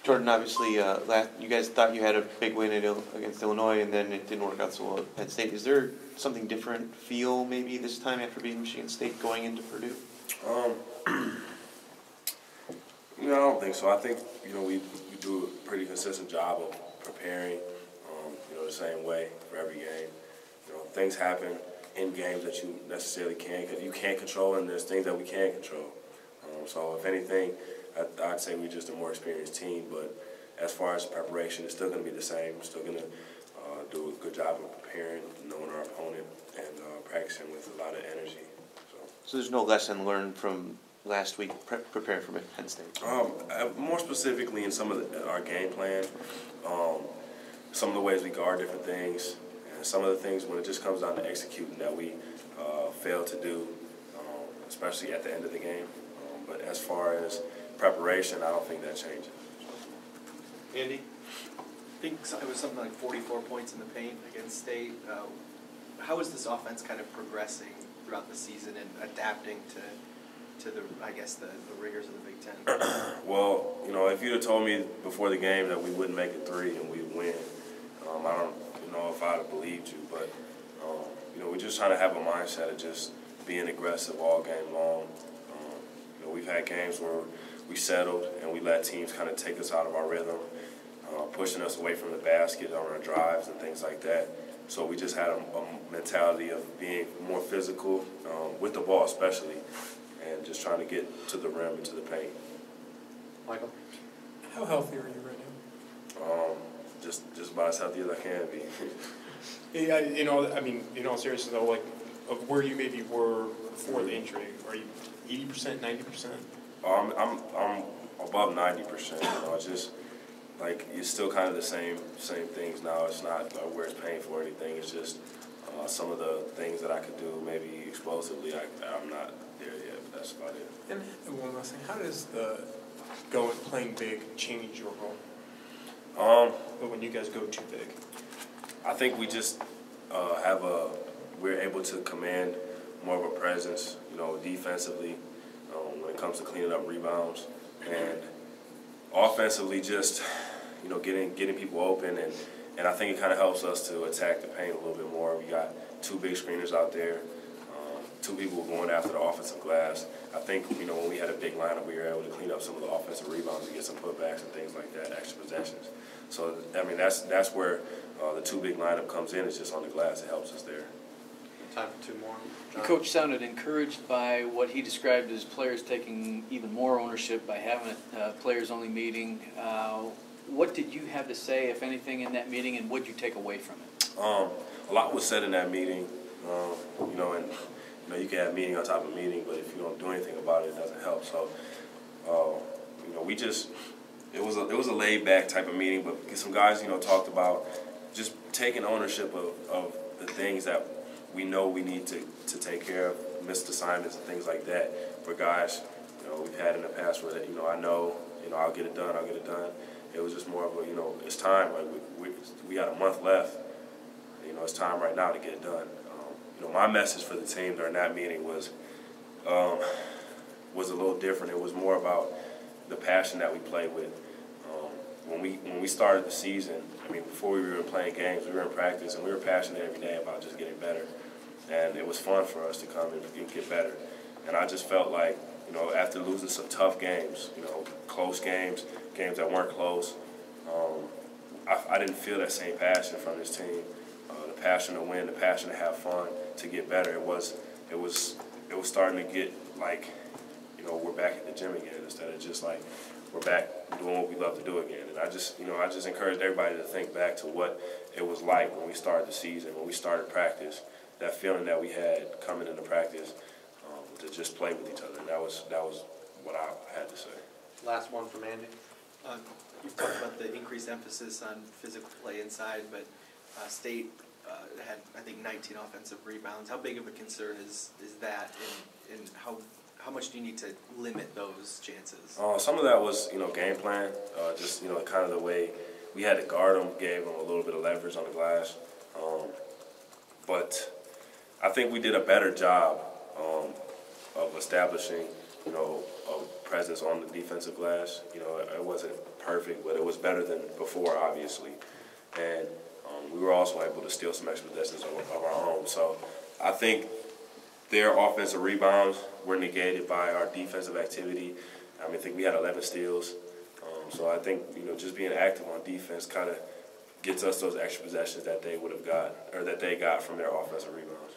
Jordan, obviously, you guys thought you had a big win against Illinois, and then it didn't work out so well at Penn State. Is there something different feel maybe this time after beating Michigan State going into Purdue? I don't think so. I think, we do a pretty consistent job of preparing, the same way for every game. Things happen in games that you necessarily can't control, and there's things that we can control. So if anything, I'd say we're just a more experienced team. But as far as preparation, it's still going to be the same. We're still going to do a good job of preparing, knowing our opponent, and practicing with a lot of energy. So there's no lesson learned from last week preparing for Penn State? More specifically in some of our game plan, some of the ways we guard different things, and some of the things when it just comes down to executing that we fail to do, especially at the end of the game. But as far as preparation, I don't think that changes. Andy? I think it was something like 44 points in the paint against State. How is this offense kind of progressing throughout the season and adapting to the, I guess, the rigors of the Big Ten? Well, if you'd have told me before the game that we wouldn't make it 3 and we'd win, I don't know if I'd have believed you. But, we're just trying to have a mindset of just being aggressive all game long. We've had games where we settled and we let teams kind of take us out of our rhythm, pushing us away from the basket on our drives and things like that. So we just had a mentality of being more physical with the ball especially, and just trying to get to the rim and to the paint. Michael? How healthy are you right now? Just about as healthy as I can be. Yeah, in all seriousness though, like of where you maybe were before the injury, are you 80%, 90%? I'm above 90%. It's just like it's still kind of the same things now. It's not where it's painful or anything. It's just some of the things that I could do maybe explosively. I'm not there yet, but that's about it. And one last thing, how does the playing big change your role? When you guys go too big? I think we just we're able to command more of a presence, defensively when it comes to cleaning up rebounds, and offensively just, getting people open, and I think it kind of helps us to attack the paint a little bit more. We got 2 big screeners out there, 2 people going after the offensive glass. I think, when we had a big lineup, we were able to clean up some of the offensive rebounds and get some putbacks and things like that, extra possessions. So, that's where the 2 big lineup comes in. It's just on the glass. It helps us there. Time for 2 more. John? Coach sounded encouraged by what he described as players taking even more ownership by having a players-only meeting. What did you have to say, if anything, in that meeting, and what did you take away from it? A lot was said in that meeting, and you can have meeting on top of meeting, but if you don't do anything about it, it doesn't help. So, it was a laid-back type of meeting, but some guys, talked about just taking ownership of the things that we know we need to take care of, missed assignments and things like that. For guys, we've had in the past where I know, I'll get it done. It was just more of a, it's time. Like we got a month left. It's time right now to get it done. My message for the team during that meeting was a little different. It was more about the passion that we play with. When we started the season, before we were playing games, we were in practice, and we were passionate every day about just getting better. And it was fun for us to come and get better. And I just felt like, after losing some tough games, close games that weren't close, I didn't feel that same passion from this team. The passion to win, the passion to have fun, to get better. It was starting to get like, we're back at the gym again, instead of just like we're back doing what we love to do again. And I just encouraged everybody to think back to what it was like when we started the season, when we started practice, that feeling that we had coming into practice, to just play with each other. And that was what I had to say. Last one from Andy. You've talked about the increased emphasis on physical play inside, but State had, I think, 19 offensive rebounds. How big of a concern is that, and how much do you need to limit those chances? Some of that was, game plan. Just, kind of the way we had to guard them, gave them a little bit of leverage on the glass. But I think we did a better job of establishing you know, a presence on the defensive glass. You know, it wasn't perfect, but it was better than before, obviously. And we were also able to steal some extra possessions of our own. So I think their offensive rebounds were negated by our defensive activity. I mean, I think we had 11 steals. So I think, you know, just being active on defense kind of gets us those extra possessions that they would have got, or that they got from their offensive rebounds.